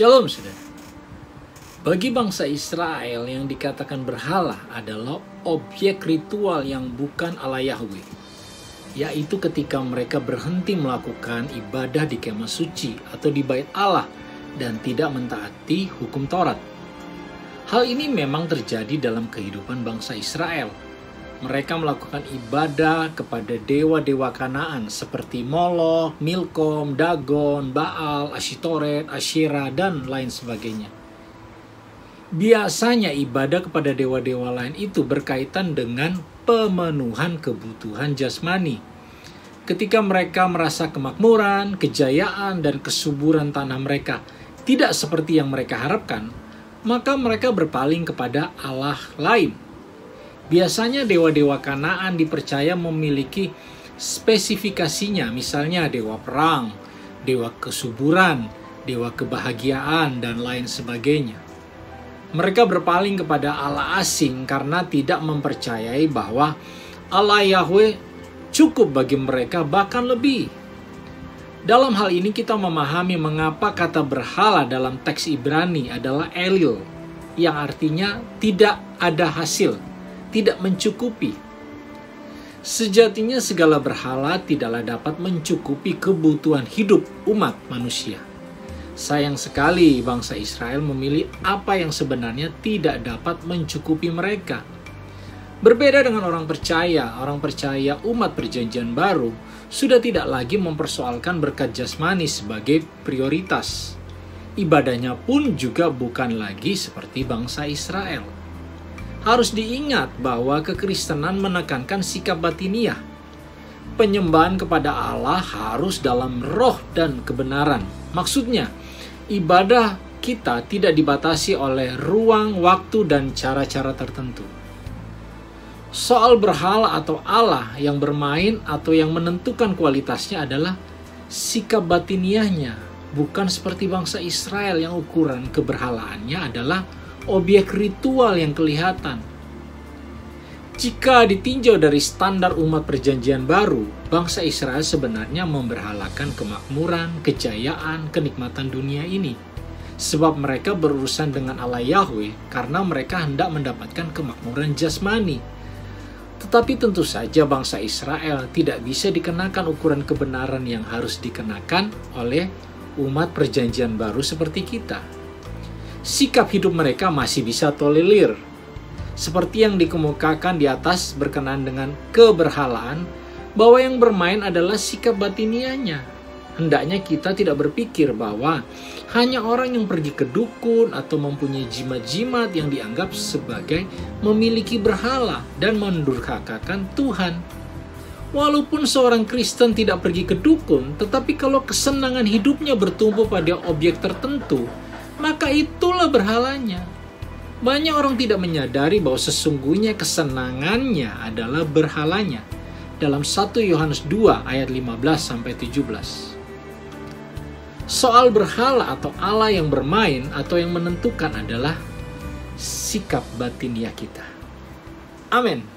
Shalom saudara. Bagi bangsa Israel yang dikatakan berhala adalah objek ritual yang bukan Allah Yahweh, yaitu ketika mereka berhenti melakukan ibadah di kemah suci atau di bait Allah dan tidak mentaati hukum Taurat. Hal ini memang terjadi dalam kehidupan bangsa Israel. Mereka melakukan ibadah kepada dewa-dewa Kanaan seperti Moloch, Milkom, Dagon, Baal, Ashitoret, Asyera, dan lain sebagainya. Biasanya ibadah kepada dewa-dewa lain itu berkaitan dengan pemenuhan kebutuhan jasmani. Ketika mereka merasa kemakmuran, kejayaan, dan kesuburan tanah mereka tidak seperti yang mereka harapkan, maka mereka berpaling kepada Allah lain. Biasanya dewa-dewa Kanaan dipercaya memiliki spesifikasinya, misalnya dewa perang, dewa kesuburan, dewa kebahagiaan, dan lain sebagainya. Mereka berpaling kepada Allah asing karena tidak mempercayai bahwa Allah Yahweh cukup bagi mereka, bahkan lebih. Dalam hal ini kita memahami mengapa kata berhala dalam teks Ibrani adalah Elil, yang artinya tidak ada hasil, tidak mencukupi. Sejatinya segala berhala tidaklah dapat mencukupi kebutuhan hidup umat manusia. Sayang sekali bangsa Israel memilih apa yang sebenarnya tidak dapat mencukupi mereka. Berbeda dengan orang percaya umat perjanjian baru sudah tidak lagi mempersoalkan berkat jasmani sebagai prioritas. Ibadahnya pun juga bukan lagi seperti bangsa Israel. Harus diingat bahwa kekristenan menekankan sikap batiniah. Penyembahan kepada Allah harus dalam roh dan kebenaran. Maksudnya, ibadah kita tidak dibatasi oleh ruang, waktu, dan cara-cara tertentu. Soal berhala atau Allah yang bermain atau yang menentukan kualitasnya adalah sikap batiniahnya, bukan seperti bangsa Israel yang ukuran keberhalaannya adalah objek ritual yang kelihatan. Jika ditinjau dari standar umat perjanjian baru, bangsa Israel sebenarnya memberhalakan kemakmuran, kejayaan, kenikmatan dunia ini. Sebab mereka berurusan dengan Allah Yahweh karena mereka hendak mendapatkan kemakmuran jasmani. Tetapi tentu saja bangsa Israel tidak bisa dikenakan ukuran kebenaran yang harus dikenakan oleh umat perjanjian baru seperti kita. Sikap hidup mereka masih bisa tolerir. Seperti yang dikemukakan di atas berkenaan dengan keberhalaan, bahwa yang bermain adalah sikap batiniahnya. Hendaknya kita tidak berpikir bahwa hanya orang yang pergi ke dukun atau mempunyai jimat-jimat yang dianggap sebagai memiliki berhala dan mendurhakakan Tuhan. Walaupun seorang Kristen tidak pergi ke dukun, tetapi kalau kesenangan hidupnya bertumbuh pada objek tertentu, maka itulah berhalanya. Banyak orang tidak menyadari bahwa sesungguhnya kesenangannya adalah berhalanya. Dalam 1 Yohanes 2 ayat 15-17. Soal berhala atau Allah yang bermain atau yang menentukan adalah sikap batiniah kita. Amin.